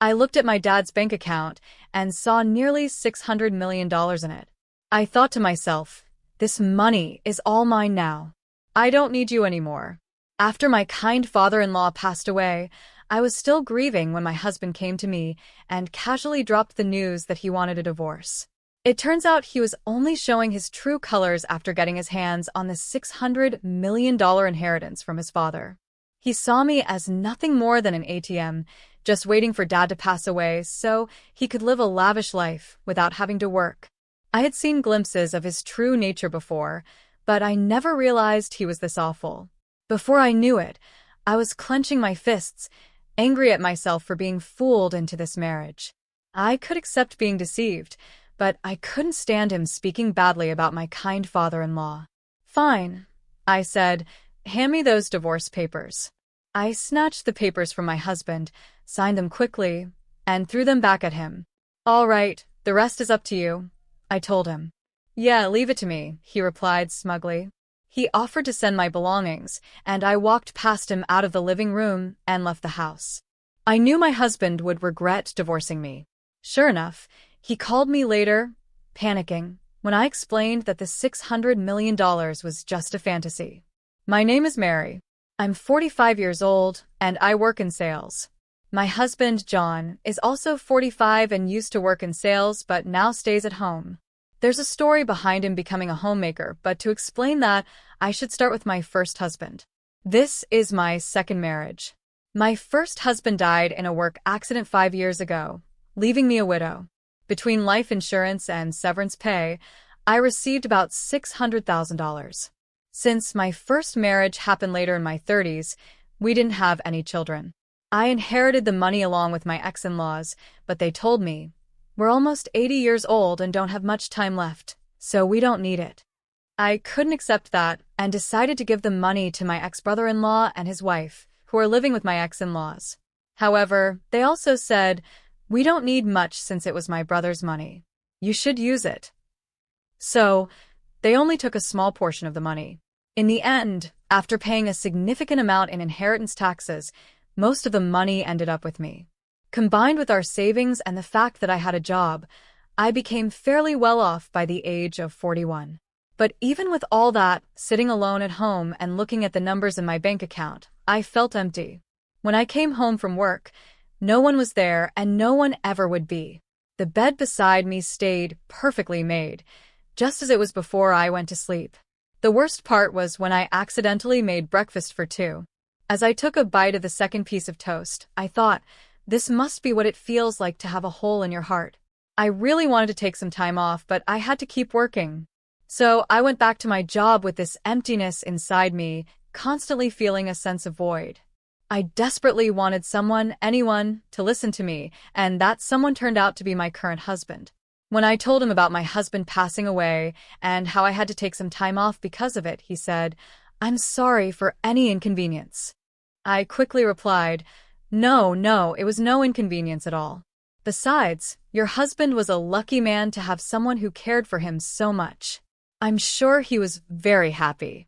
I looked at my dad's bank account and saw nearly $600 million in it. I thought to myself, this money is all mine now. I don't need you anymore. After my kind father-in-law passed away, I was still grieving when my husband came to me and casually dropped the news that he wanted a divorce. It turns out he was only showing his true colors after getting his hands on the $600 million inheritance from his father. He saw me as nothing more than an ATM, just waiting for Dad to pass away so he could live a lavish life without having to work. I had seen glimpses of his true nature before, but I never realized he was this awful. Before I knew it, I was clenching my fists, angry at myself for being fooled into this marriage. I could accept being deceived, but I couldn't stand him speaking badly about my kind father-in-law. Fine, I said, hand me those divorce papers. I snatched the papers from my husband, signed them quickly, and threw them back at him. All right, the rest is up to you, I told him. Yeah, leave it to me, he replied smugly. He offered to send my belongings, and I walked past him out of the living room and left the house. I knew my husband would regret divorcing me. Sure enough, he called me later, panicking, when I explained that the $600 million was just a fantasy. My name is Mary. I'm 45 years old, and I work in sales. My husband, John, is also 45 and used to work in sales but now stays at home. There's a story behind him becoming a homemaker, but to explain that, I should start with my first husband. This is my second marriage. My first husband died in a work accident 5 years ago, leaving me a widow. Between life insurance and severance pay, I received about $600,000. Since my first marriage happened later in my 30s, we didn't have any children. I inherited the money along with my ex-in-laws, but they told me, we're almost 80 years old and don't have much time left, so we don't need it. I couldn't accept that and decided to give the money to my ex-brother-in-law and his wife, who are living with my ex-in-laws. However, they also said, we don't need much since it was my brother's money. You should use it. So, they only took a small portion of the money. In the end, after paying a significant amount in inheritance taxes, most of the money ended up with me. Combined with our savings and the fact that I had a job, I became fairly well off by the age of 41. But even with all that, sitting alone at home and looking at the numbers in my bank account, I felt empty. When I came home from work, no one was there and no one ever would be. The bed beside me stayed perfectly made, just as it was before I went to sleep. The worst part was when I accidentally made breakfast for two. As I took a bite of the second piece of toast, I thought, this must be what it feels like to have a hole in your heart. I really wanted to take some time off, but I had to keep working. So I went back to my job with this emptiness inside me, constantly feeling a sense of void. I desperately wanted someone, anyone, to listen to me, and that someone turned out to be my current husband. When I told him about my husband passing away and how I had to take some time off because of it, he said, I'm sorry for any inconvenience. I quickly replied, No, it was no inconvenience at all. Besides, your husband was a lucky man to have someone who cared for him so much. I'm sure he was very happy.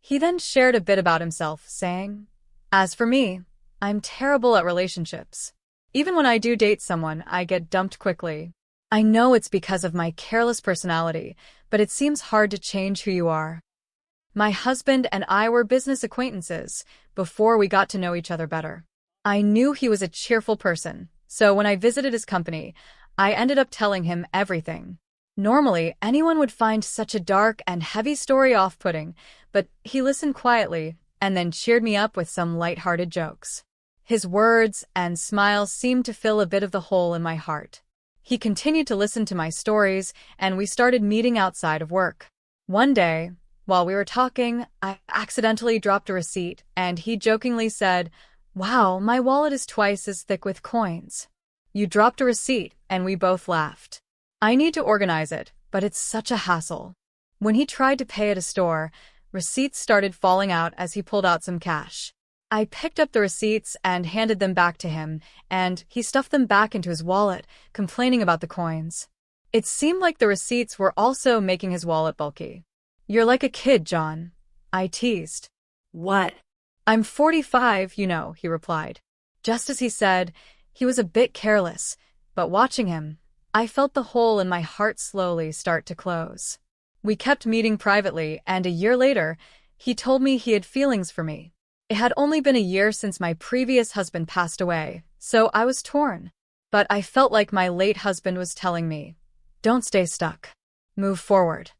He then shared a bit about himself, saying, As for me, I'm terrible at relationships. Even when I do date someone, I get dumped quickly. I know it's because of my careless personality, but it seems hard to change who you are. My husband and I were business acquaintances before we got to know each other better. I knew he was a cheerful person, so when I visited his company, I ended up telling him everything. Normally, anyone would find such a dark and heavy story off-putting, but he listened quietly and then cheered me up with some light-hearted jokes. His words and smiles seemed to fill a bit of the hole in my heart. He continued to listen to my stories, and we started meeting outside of work. One day, while we were talking, I accidentally dropped a receipt, and he jokingly said, Wow, my wallet is twice as thick with coins. You dropped a receipt, and we both laughed. I need to organize it, but it's such a hassle. When he tried to pay at a store, receipts started falling out as he pulled out some cash. I picked up the receipts and handed them back to him, and he stuffed them back into his wallet, complaining about the coins. It seemed like the receipts were also making his wallet bulky. You're like a kid, John, I teased. What? I'm 45, you know, he replied. Just as he said, He was a bit careless, but watching him, I felt the hole in my heart slowly start to close. We kept meeting privately, and a year later, he told me he had feelings for me. It had only been a year since my previous husband passed away, so I was torn. But I felt like my late husband was telling me, don't stay stuck. Move forward.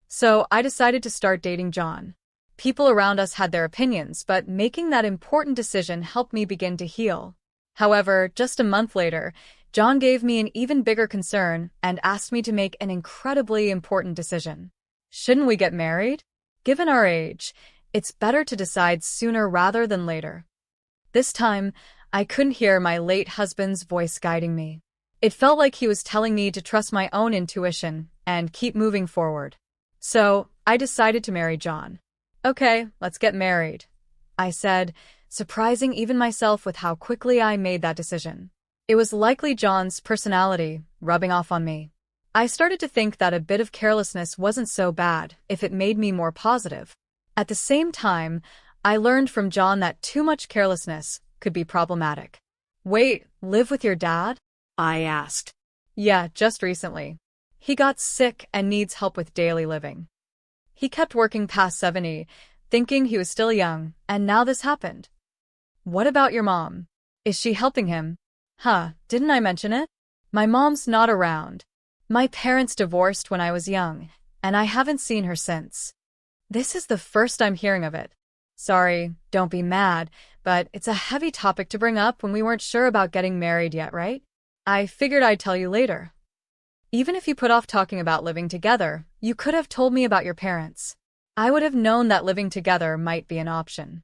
So I decided to start dating John. People around us had their opinions, but making that important decision helped me begin to heal. However, just a month later, John gave me an even bigger concern and asked me to make an incredibly important decision. Shouldn't we get married? Given our age, it's better to decide sooner rather than later. This time, I couldn't hear my late husband's voice guiding me. It felt like he was telling me to trust my own intuition and keep moving forward. So, I decided to marry John. Okay, let's get married, I said, surprising even myself with how quickly I made that decision. It was likely John's personality rubbing off on me. I started to think that a bit of carelessness wasn't so bad if it made me more positive. At the same time, I learned from John that too much carelessness could be problematic. Wait, live with your dad? I asked. Yeah, just recently. He got sick and needs help with daily living. He kept working past 70, thinking he was still young, and now this happened. What about your mom? Is she helping him? Didn't I mention it? My mom's not around. My parents divorced when I was young, and I haven't seen her since. This is the first I'm hearing of it. Sorry, don't be mad, but it's a heavy topic to bring up when we weren't sure about getting married yet, right? I figured I'd tell you later. Even if you put off talking about living together, you could have told me about your parents. I would have known that living together might be an option.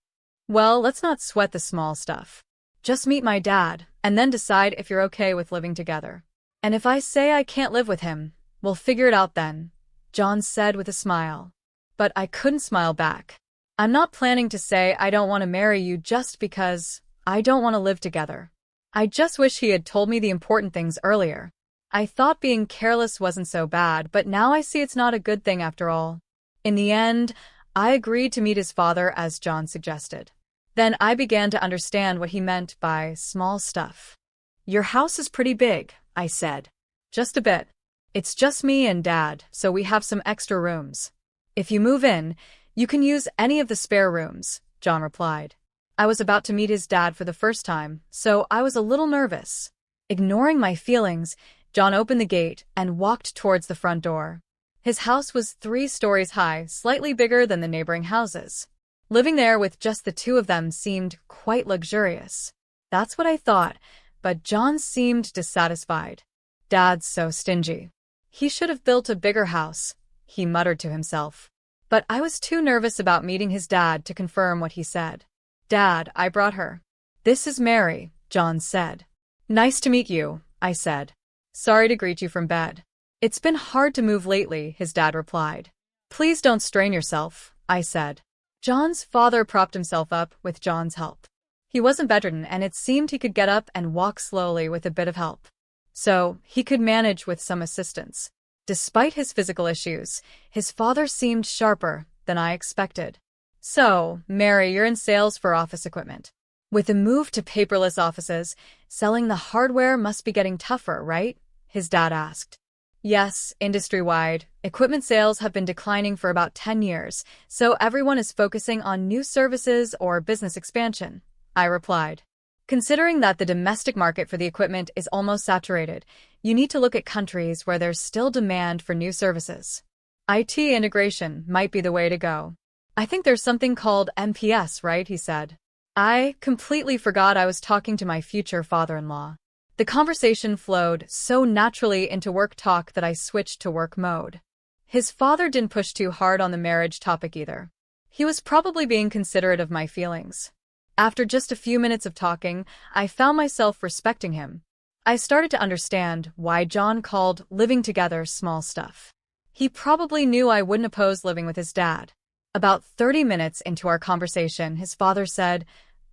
Well, let's not sweat the small stuff. Just meet my dad, and then decide if you're okay with living together. And if I say I can't live with him, we'll figure it out then, John said with a smile. But I couldn't smile back. I'm not planning to say I don't want to marry you just because I don't want to live together. I just wish he had told me the important things earlier. I thought being careless wasn't so bad, but now I see it's not a good thing after all. In the end, I agreed to meet his father as John suggested. Then I began to understand what he meant by small stuff. Your house is pretty big, I said. Just a bit. It's just me and Dad, so we have some extra rooms. If you move in, you can use any of the spare rooms, John replied. I was about to meet his dad for the first time, so I was a little nervous. Ignoring my feelings, John opened the gate and walked towards the front door. His house was 3 stories high, slightly bigger than the neighboring houses. Living there with just the two of them seemed quite luxurious. That's what I thought, but John seemed dissatisfied. Dad's so stingy. He should have built a bigger house, he muttered to himself. But I was too nervous about meeting his dad to confirm what he said. Dad, I brought her. This is Mary, John said. Nice to meet you, I said. Sorry to greet you from bed. It's been hard to move lately, his dad replied. Please don't strain yourself, I said. John's father propped himself up with John's help. He wasn't bedridden, and it seemed he could get up and walk slowly with a bit of help. So, he could manage with some assistance. Despite his physical issues, his father seemed sharper than I expected. So, Mary, you're in sales for office equipment. With the move to paperless offices, selling the hardware must be getting tougher, right? His dad asked. Yes, industry-wide, equipment sales have been declining for about 10 years, so everyone is focusing on new services or business expansion, I replied. Considering that the domestic market for the equipment is almost saturated, you need to look at countries where there's still demand for new services. IT integration might be the way to go. I think there's something called MPS, right? He said. I completely forgot I was talking to my future father-in-law. The conversation flowed so naturally into work talk that I switched to work mode. His father didn't push too hard on the marriage topic either. He was probably being considerate of my feelings. After just a few minutes of talking, I found myself respecting him. I started to understand why John called living together small stuff. He probably knew I wouldn't oppose living with his dad. About 30 minutes into our conversation, his father said,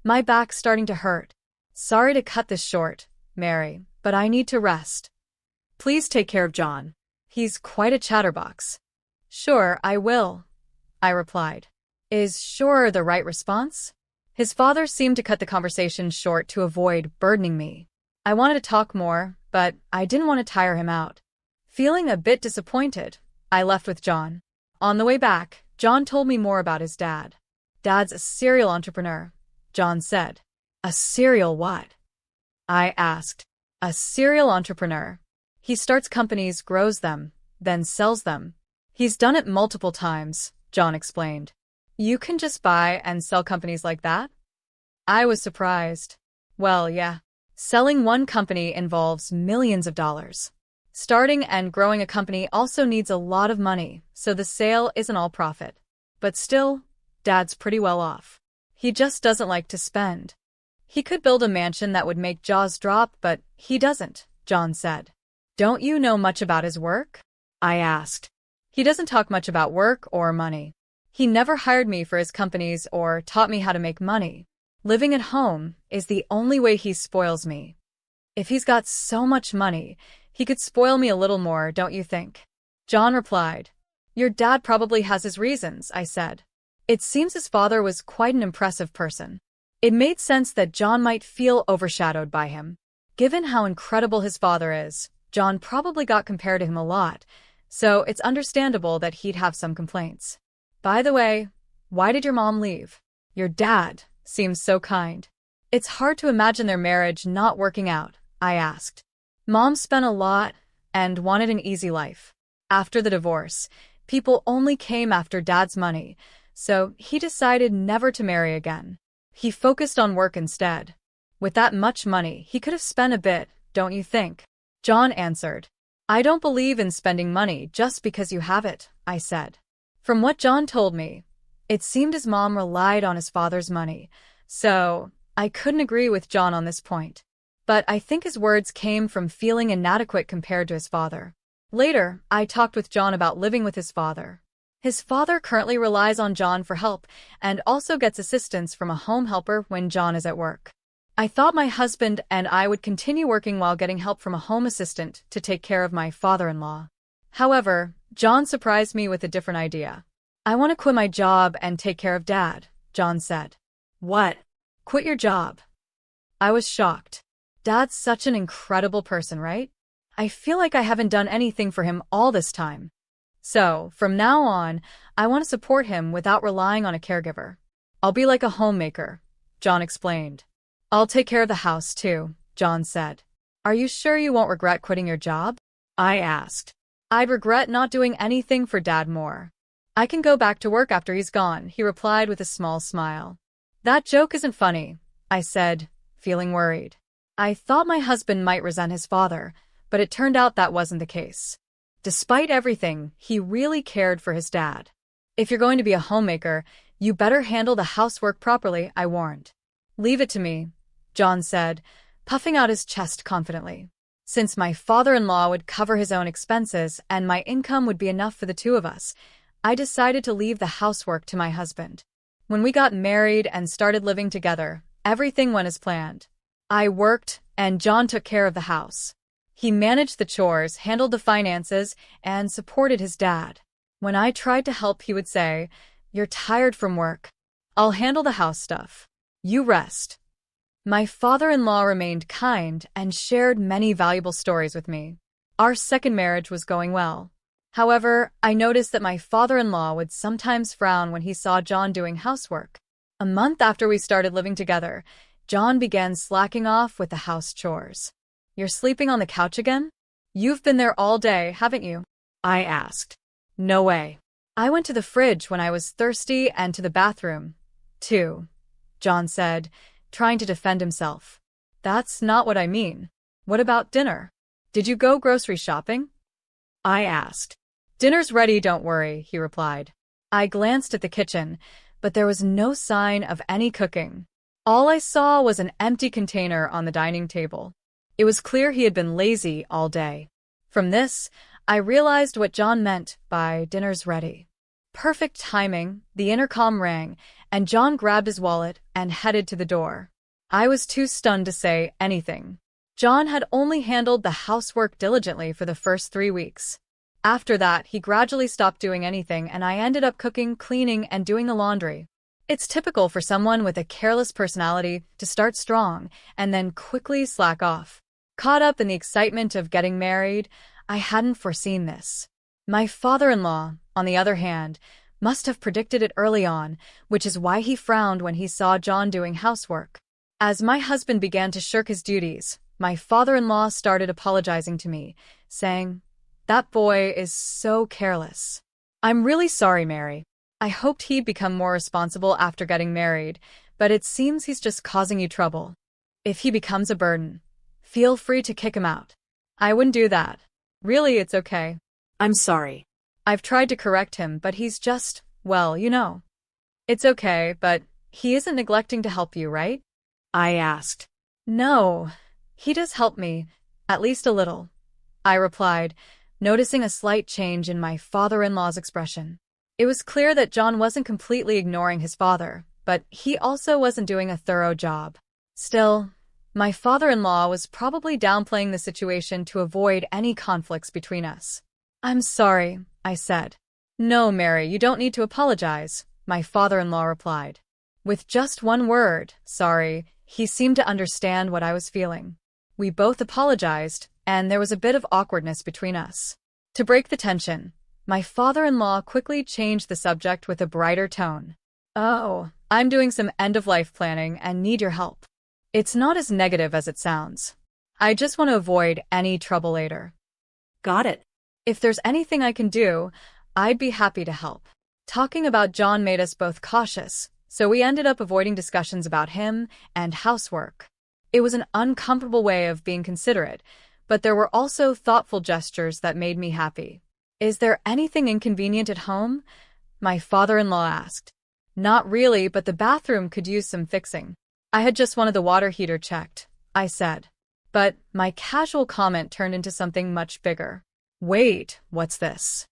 My back's starting to hurt. Sorry to cut this short, Mary, but I need to rest. Please take care of John. He's quite a chatterbox. Sure, I will, I replied. Is sure the right response? His father seemed to cut the conversation short to avoid burdening me. I wanted to talk more, but I didn't want to tire him out. Feeling a bit disappointed, I left with John. On the way back, John told me more about his dad. Dad's a serial entrepreneur, John said. A serial what? I asked. A serial entrepreneur. He starts companies, grows them, then sells them. He's done it multiple times, John explained. You can just buy and sell companies like that? I was surprised. Well, yeah. Selling one company involves millions of dollars. Starting and growing a company also needs a lot of money, so the sale isn't all profit. But still, Dad's pretty well off. He just doesn't like to spend. He could build a mansion that would make jaws drop, but he doesn't, John said. Don't you know much about his work? I asked. He doesn't talk much about work or money. He never hired me for his companies or taught me how to make money. Living at home is the only way he spoils me. If he's got so much money, he could spoil me a little more, don't you think? John replied. Your dad probably has his reasons, I said. It seems his father was quite an impressive person. It made sense that John might feel overshadowed by him. Given how incredible his father is, John probably got compared to him a lot, so it's understandable that he'd have some complaints. By the way, why did your mom leave? Your dad seems so kind. It's hard to imagine their marriage not working out, I asked. Mom spent a lot and wanted an easy life. After the divorce, people only came after Dad's money, so he decided never to marry again. He focused on work instead. With that much money, he could have spent a bit, don't you think? John answered. I don't believe in spending money just because you have it, I said. From what John told me, it seemed his mom relied on his father's money, so I couldn't agree with John on this point. But I think his words came from feeling inadequate compared to his father. Later, I talked with John about living with his father. His father currently relies on John for help and also gets assistance from a home helper when John is at work. I thought my husband and I would continue working while getting help from a home assistant to take care of my father-in-law. However, John surprised me with a different idea. I want to quit my job and take care of Dad, John said. What? Quit your job? I was shocked. Dad's such an incredible person, right? I feel like I haven't done anything for him all this time. So, from now on, I want to support him without relying on a caregiver. I'll be like a homemaker, John explained. I'll take care of the house too, John said. Are you sure you won't regret quitting your job? I asked. I'd regret not doing anything for Dad more. I can go back to work after he's gone, he replied with a small smile. That joke isn't funny, I said, feeling worried. I thought my husband might resent his father, but it turned out that wasn't the case. Despite everything, he really cared for his dad. If you're going to be a homemaker, you better handle the housework properly, I warned. Leave it to me, John said, puffing out his chest confidently. Since my father-in-law would cover his own expenses and my income would be enough for the two of us, I decided to leave the housework to my husband. When we got married and started living together, everything went as planned. I worked, and John took care of the house. He managed the chores, handled the finances, and supported his dad. When I tried to help, he would say, "You're tired from work. I'll handle the house stuff. You rest." My father-in-law remained kind and shared many valuable stories with me. Our second marriage was going well. However, I noticed that my father-in-law would sometimes frown when he saw John doing housework. A month after we started living together, John began slacking off with the house chores. "You're sleeping on the couch again? You've been there all day, haven't you?" I asked. "No way. I went to the fridge when I was thirsty and to the bathroom, too," John said, trying to defend himself. "That's not what I mean. What about dinner? Did you go grocery shopping?" I asked. "Dinner's ready, don't worry," he replied. I glanced at the kitchen, but there was no sign of any cooking. All I saw was an empty container on the dining table. It was clear he had been lazy all day. From this, I realized what John meant by "dinner's ready." Perfect timing, the intercom rang, and John grabbed his wallet and headed to the door. I was too stunned to say anything. John had only handled the housework diligently for the first 3 weeks. After that, he gradually stopped doing anything, and I ended up cooking, cleaning, and doing the laundry. It's typical for someone with a careless personality to start strong and then quickly slack off. Caught up in the excitement of getting married, I hadn't foreseen this. My father-in-law, on the other hand, must have predicted it early on, which is why he frowned when he saw John doing housework. As my husband began to shirk his duties, my father-in-law started apologizing to me, saying, "That boy is so careless." "I'm really sorry, Mary. I hoped he'd become more responsible after getting married, but it seems he's just causing you trouble. If he becomes a burden, feel free to kick him out." "I wouldn't do that. Really, it's okay." "I'm sorry." I've tried to correct him, but he's just, well, you know. "It's okay, but he isn't neglecting to help you, right?" I asked. "No, he does help me, at least a little," I replied, noticing a slight change in my father-in-law's expression. It was clear that John wasn't completely ignoring his father, but he also wasn't doing a thorough job. Still, my father-in-law was probably downplaying the situation to avoid any conflicts between us. "I'm sorry," I said. "No, Mary, you don't need to apologize," my father-in-law replied. With just one word, sorry, he seemed to understand what I was feeling. We both apologized, and there was a bit of awkwardness between us. To break the tension, my father-in-law quickly changed the subject with a brighter tone. "Oh, I'm doing some end-of-life planning and need your help. It's not as negative as it sounds. I just want to avoid any trouble later." "Got it." "If there's anything I can do, I'd be happy to help." Talking about John made us both cautious, so we ended up avoiding discussions about him and housework. It was an uncomfortable way of being considerate, but there were also thoughtful gestures that made me happy. "Is there anything inconvenient at home?" my father-in-law asked. "Not really, but the bathroom could use some fixing. I had just wanted the water heater checked," I said. But my casual comment turned into something much bigger. "Wait, what's this?"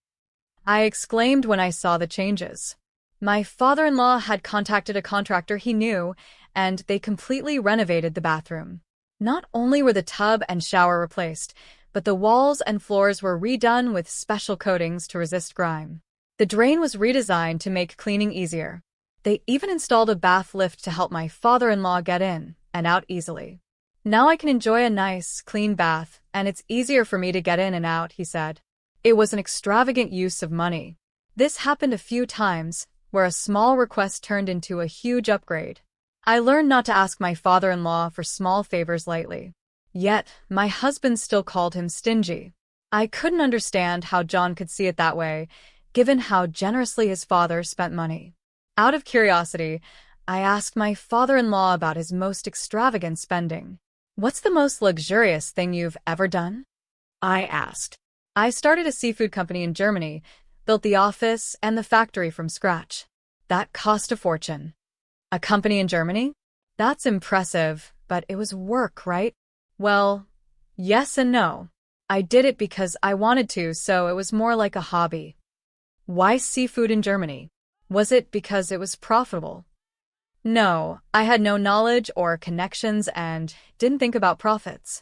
I exclaimed when I saw the changes. My father-in-law had contacted a contractor he knew, and they completely renovated the bathroom. Not only were the tub and shower replaced, but the walls and floors were redone with special coatings to resist grime. The drain was redesigned to make cleaning easier. They even installed a bath lift to help my father-in-law get in and out easily. "Now I can enjoy a nice, clean bath, and it's easier for me to get in and out," he said. It was an extravagant use of money. This happened a few times, where a small request turned into a huge upgrade. I learned not to ask my father-in-law for small favors lightly. Yet, my husband still called him stingy. I couldn't understand how John could see it that way, given how generously his father spent money. Out of curiosity, I asked my father-in-law about his most extravagant spending. "What's the most luxurious thing you've ever done?" I asked. "I started a seafood company in Germany, built the office and the factory from scratch. That cost a fortune." "A company in Germany? That's impressive, but it was work, right?" "Well, yes and no. I did it because I wanted to, so it was more like a hobby." "Why seafood in Germany? Was it because it was profitable?" "No, I had no knowledge or connections and didn't think about profits.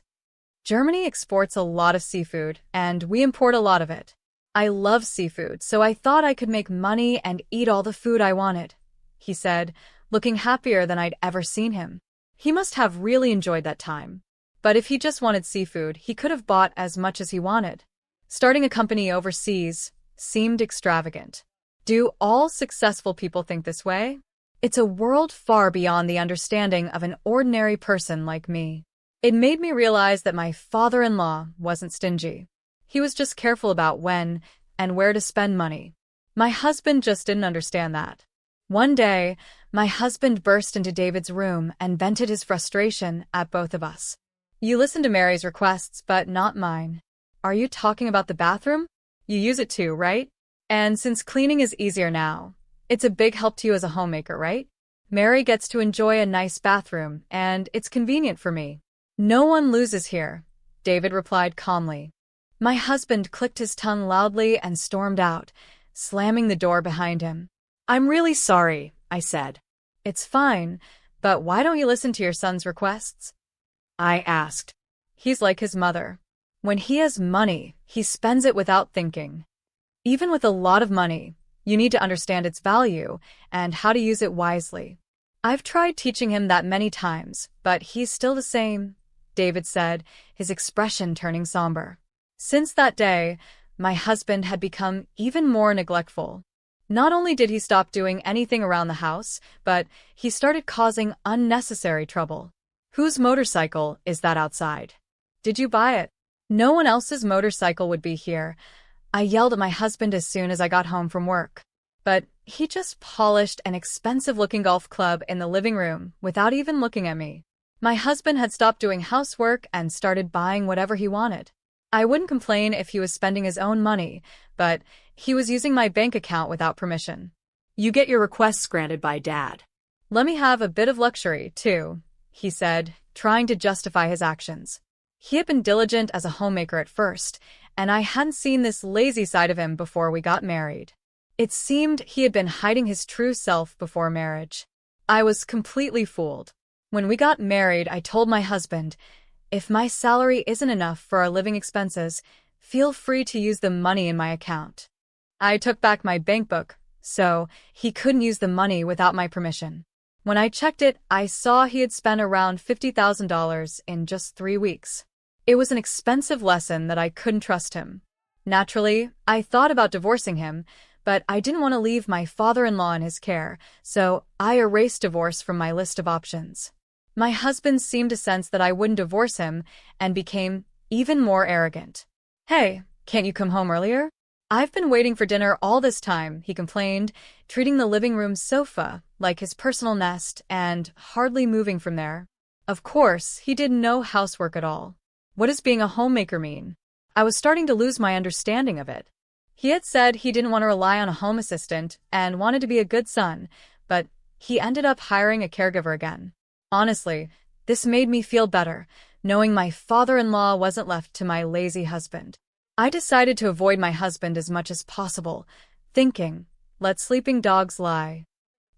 Germany exports a lot of seafood, and we import a lot of it. I love seafood, so I thought I could make money and eat all the food I wanted," he said, looking happier than I'd ever seen him. He must have really enjoyed that time. But if he just wanted seafood, he could have bought as much as he wanted. Starting a company overseas seemed extravagant. Do all successful people think this way? It's a world far beyond the understanding of an ordinary person like me. It made me realize that my father-in-law wasn't stingy. He was just careful about when and where to spend money. My husband just didn't understand that. One day, my husband burst into David's room and vented his frustration at both of us. "You listen to Mary's requests, but not mine. Are you talking about the bathroom? You use it too, right? And since cleaning is easier now, it's a big help to you as a homemaker, right? Mary gets to enjoy a nice bathroom, and it's convenient for me." "No one loses here," David replied calmly. My husband clicked his tongue loudly and stormed out, slamming the door behind him. "I'm really sorry," I said. "It's fine, but why don't you listen to your son's requests?" I asked. "He's like his mother. When he has money, he spends it without thinking. Even with a lot of money, you need to understand its value and how to use it wisely. I've tried teaching him that many times, but he's still the same, David said, his expression turning somber. Since that day, my husband had become even more neglectful. Not only did he stop doing anything around the house, but he started causing unnecessary trouble. Whose motorcycle is that outside? Did you buy it? No one else's motorcycle would be here. I yelled at my husband as soon as I got home from work. But he just polished an expensive-looking golf club in the living room without even looking at me. My husband had stopped doing housework and started buying whatever he wanted. I wouldn't complain if he was spending his own money, but he was using my bank account without permission. You get your requests granted by Dad. Let me have a bit of luxury, too, he said, trying to justify his actions. He had been diligent as a homemaker at first, and I hadn't seen this lazy side of him before we got married. It seemed he had been hiding his true self before marriage. I was completely fooled. When we got married, I told my husband, if my salary isn't enough for our living expenses, feel free to use the money in my account. I took back my bank book, so he couldn't use the money without my permission. When I checked it, I saw he had spent around $50,000 in just 3 weeks. It was an expensive lesson that I couldn't trust him. Naturally, I thought about divorcing him, but I didn't want to leave my father-in-law in his care, so I erased divorce from my list of options. My husband seemed to sense that I wouldn't divorce him and became even more arrogant. Hey, can't you come home earlier? I've been waiting for dinner all this time, he complained, treating the living room sofa like his personal nest and hardly moving from there. Of course, he did no housework at all. What does being a homemaker mean? I was starting to lose my understanding of it. He had said he didn't want to rely on a home assistant and wanted to be a good son, but he ended up hiring a caregiver again. Honestly, this made me feel better, knowing my father-in-law wasn't left to my lazy husband. I decided to avoid my husband as much as possible, thinking, let sleeping dogs lie.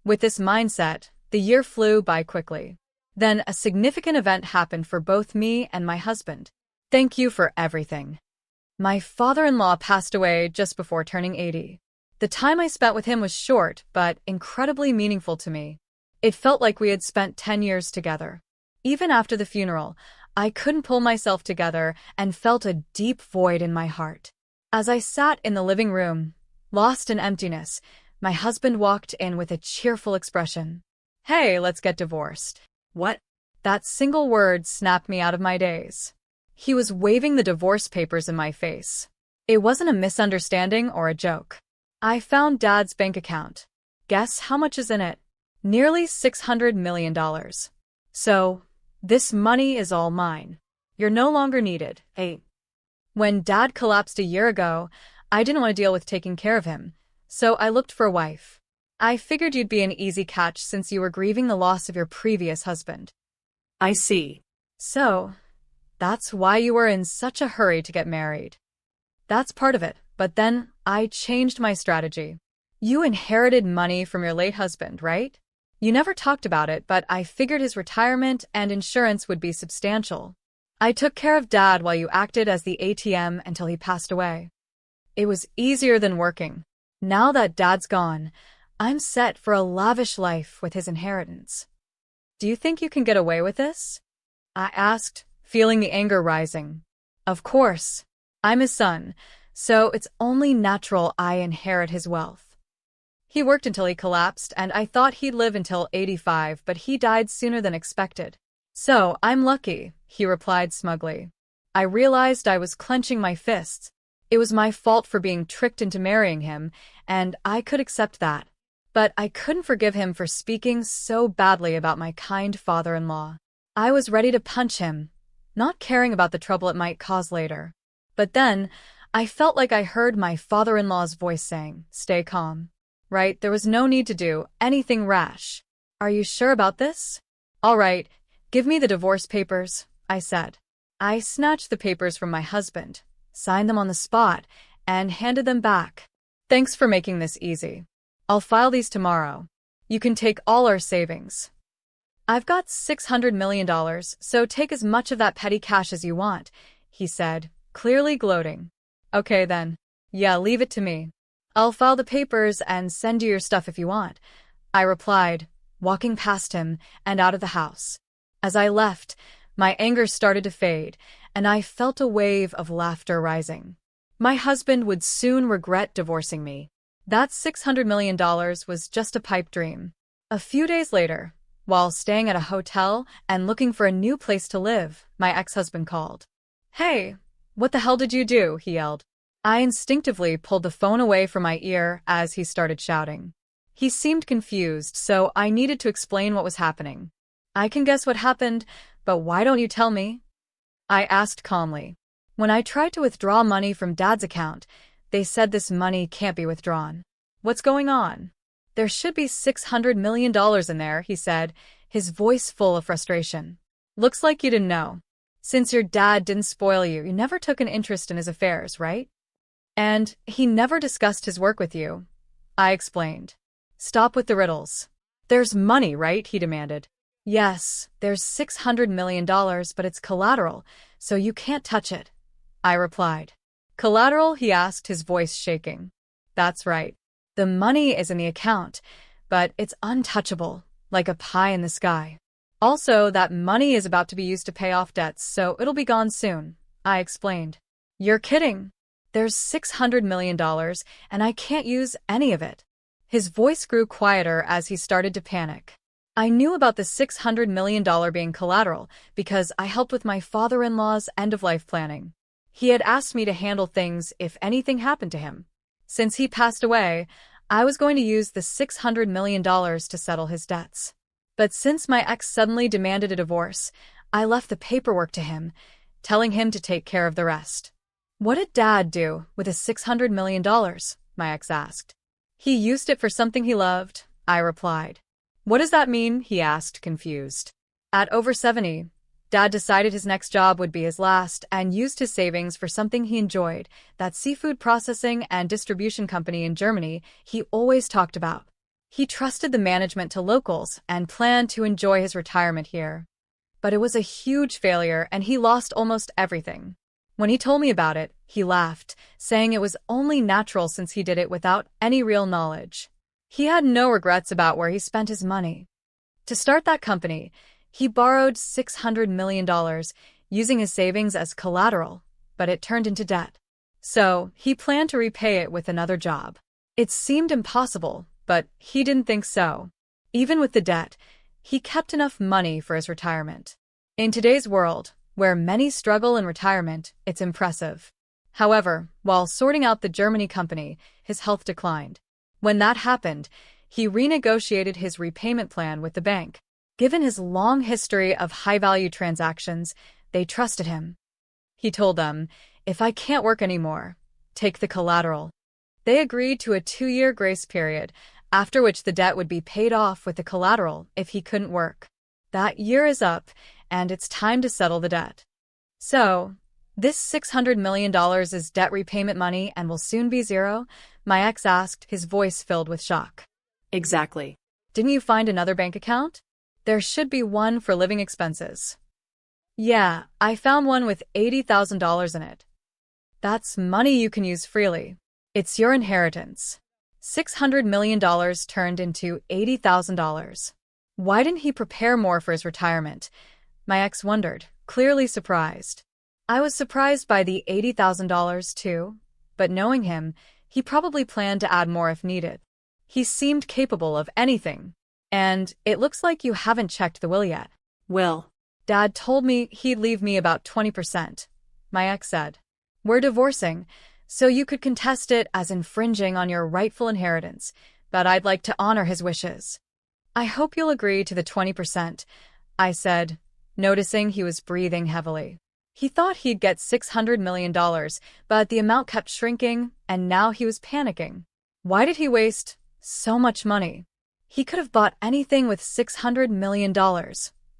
With this mindset, the year flew by quickly. Then a significant event happened for both me and my husband. Thank you for everything. My father-in-law passed away just before turning 80. The time I spent with him was short, but incredibly meaningful to me. It felt like we had spent 10 years together. Even after the funeral, I couldn't pull myself together and felt a deep void in my heart. As I sat in the living room, lost in emptiness, my husband walked in with a cheerful expression. Hey, let's get divorced. What? That single word snapped me out of my daze. He was waving the divorce papers in my face. It wasn't a misunderstanding or a joke. I found Dad's bank account. Guess how much is in it? Nearly $600 million. So, this money is all mine. You're no longer needed. Hey. When Dad collapsed a year ago, I didn't want to deal with taking care of him, so I looked for a wife. I figured you'd be an easy catch since you were grieving the loss of your previous husband. I see. So, that's why you were in such a hurry to get married. That's part of it, but then I changed my strategy. You inherited money from your late husband, right? You never talked about it, but I figured his retirement and insurance would be substantial. I took care of Dad while you acted as the ATM until he passed away. It was easier than working. Now that Dad's gone, I'm set for a lavish life with his inheritance. Do you think you can get away with this? I asked, feeling the anger rising. Of course. I'm his son, so it's only natural I inherit his wealth. He worked until he collapsed, and I thought he'd live until 85, but he died sooner than expected. So, I'm lucky, he replied smugly. I realized I was clenching my fists. It was my fault for being tricked into marrying him, and I could accept that. But I couldn't forgive him for speaking so badly about my kind father-in-law. I was ready to punch him, not caring about the trouble it might cause later. But then, I felt like I heard my father-in-law's voice saying, "Stay calm." Right, there was no need to do anything rash. Are you sure about this? All right, give me the divorce papers, I said. I snatched the papers from my husband, signed them on the spot, and handed them back. Thanks for making this easy. I'll file these tomorrow. You can take all our savings. I've got $600 million, so take as much of that petty cash as you want, he said, clearly gloating. Okay then. Yeah, leave it to me. I'll file the papers and send you your stuff if you want, I replied, walking past him and out of the house. As I left, My anger started to fade, and I felt a wave of laughter rising. My husband would soon regret divorcing me. That $600 million was just a pipe dream. A few days later, while staying at a hotel and looking for a new place to live, my ex-husband called. "Hey, what the hell did you do?" he yelled. I instinctively pulled the phone away from my ear as he started shouting. He seemed confused, so I needed to explain what was happening. "I can guess what happened, but why don't you tell me?" I asked calmly. "When I tried to withdraw money from Dad's account, they said this money can't be withdrawn." "What's going on?" "There should be $600 million in there," he said, his voice full of frustration. "Looks like you didn't know. Since your dad didn't spoil you, you never took an interest in his affairs, right? And he never discussed his work with you," I explained. "Stop with the riddles. There's money, right?" he demanded. "Yes, there's $600 million, but it's collateral, so you can't touch it," I replied. "Collateral?" he asked, his voice shaking. "That's right. The money is in the account, but it's untouchable, like a pie in the sky. Also, that money is about to be used to pay off debts, so it'll be gone soon," I explained. "You're kidding. There's $600 million, and I can't use any of it." His voice grew quieter as he started to panic. I knew about the $600 million being collateral because I helped with my father-in-law's end-of-life planning. He had asked me to handle things if anything happened to him. Since he passed away, I was going to use the $600 million to settle his debts. But since my ex suddenly demanded a divorce, I left the paperwork to him, telling him to take care of the rest. "What did Dad do with the $600 million? My ex asked. "He used it for something he loved," I replied. "What does that mean?" he asked, confused. At over 70, Dad decided his next job would be his last and used his savings for something he enjoyed, that seafood processing and distribution company in Germany he always talked about. He trusted the management to locals and planned to enjoy his retirement here. But it was a huge failure and he lost almost everything. When he told me about it, he laughed, saying it was only natural since he did it without any real knowledge. He had no regrets about where he spent his money. To start that company, he borrowed $600 million, using his savings as collateral, but it turned into debt. So, he planned to repay it with another job. It seemed impossible, but he didn't think so. Even with the debt, he kept enough money for his retirement. In today's world, where many struggle in retirement, it's impressive. However, while sorting out the Germany company, his health declined. When that happened, he renegotiated his repayment plan with the bank. Given his long history of high-value transactions, they trusted him. He told them, "If I can't work anymore, take the collateral." They agreed to a 2-year grace period, after which the debt would be paid off with the collateral if he couldn't work. That year is up, and it's time to settle the debt. "So, this $600 million is debt repayment money and will soon be zero?" my ex asked, his voice filled with shock. Exactly. "Didn't you find another bank account? There should be one for living expenses." "Yeah, I found one with $80,000 in it." "That's money you can use freely. It's your inheritance." $600 million turned into $80,000. Why didn't he prepare more for his retirement? My ex wondered, clearly surprised. I was surprised by the $80,000 too, but knowing him, he probably planned to add more if needed. He seemed capable of anything. "And it looks like you haven't checked the will yet." Will. "Dad told me he'd leave me about 20%, my ex said. "We're divorcing, so you could contest it as infringing on your rightful inheritance, but I'd like to honor his wishes." "I hope you'll agree to the 20%, I said, noticing he was breathing heavily. He thought he'd get $600 million, but the amount kept shrinking, and now he was panicking. Why did he waste so much money? He could have bought anything with $600 million,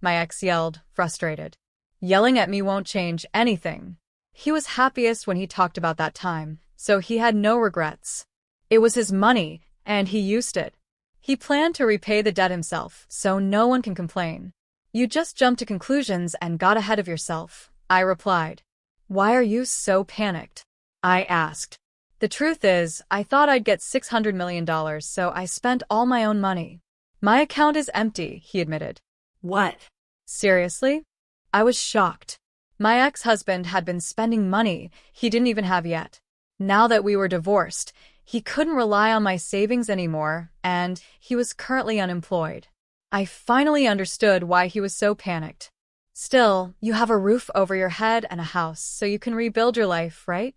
my ex yelled, frustrated. "Yelling at me won't change anything." He was happiest when he talked about that time, so he had no regrets. It was his money, and he used it. He planned to repay the debt himself, so no one can complain. "You just jumped to conclusions and got ahead of yourself," I replied. "Why are you so panicked?" I asked. "The truth is, I thought I'd get $600 million, so I spent all my own money." "My account is empty," he admitted. What? "Seriously? I was shocked. My ex-husband had been spending money he didn't even have yet. Now that we were divorced, he couldn't rely on my savings anymore, and he was currently unemployed. I finally understood why he was so panicked. Still, you have a roof over your head and a house, so you can rebuild your life, right?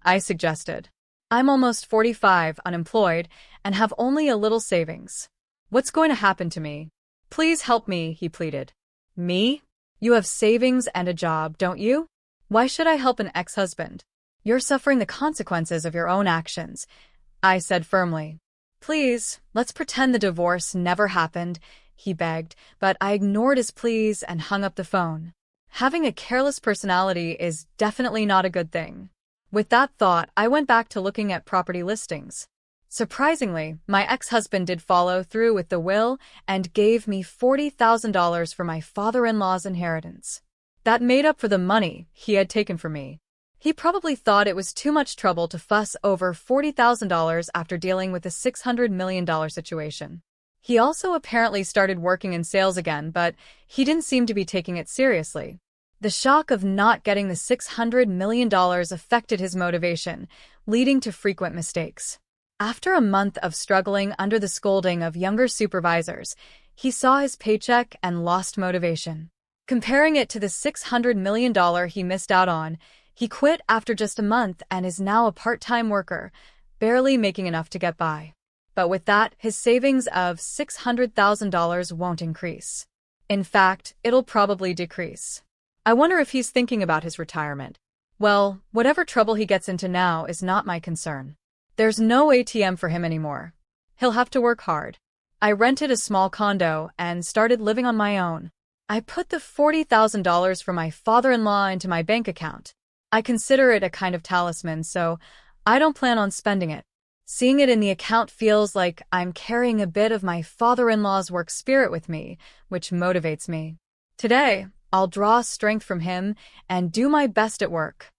I suggested. I'm almost 45, unemployed, and have only a little savings. What's going to happen to me? Please help me, he pleaded. Me? You have savings and a job, don't you? Why should I help an ex-husband? You're suffering the consequences of your own actions, I said firmly. Please, let's pretend the divorce never happened, he begged, but I ignored his pleas and hung up the phone. Having a careless personality is definitely not a good thing. With that thought, I went back to looking at property listings. Surprisingly, my ex-husband did follow through with the will and gave me $40,000 for my father-in-law's inheritance. That made up for the money he had taken from me. He probably thought it was too much trouble to fuss over $40,000 after dealing with a $600 million situation. He also apparently started working in sales again, but he didn't seem to be taking it seriously. The shock of not getting the $600 million affected his motivation, leading to frequent mistakes. After a month of struggling under the scolding of younger supervisors, he saw his paycheck and lost motivation. Comparing it to the $600 million he missed out on, he quit after just a month and is now a part-time worker, barely making enough to get by. But with that, his savings of $600,000 won't increase. In fact, it'll probably decrease. I wonder if he's thinking about his retirement. Well, whatever trouble he gets into now is not my concern. There's no ATM for him anymore. He'll have to work hard. I rented a small condo and started living on my own. I put the $40,000 for my father-in-law into my bank account. I consider it a kind of talisman, so I don't plan on spending it. Seeing it in the account feels like I'm carrying a bit of my father-in-law's work spirit with me, which motivates me. Today, I'll draw strength from him and do my best at work.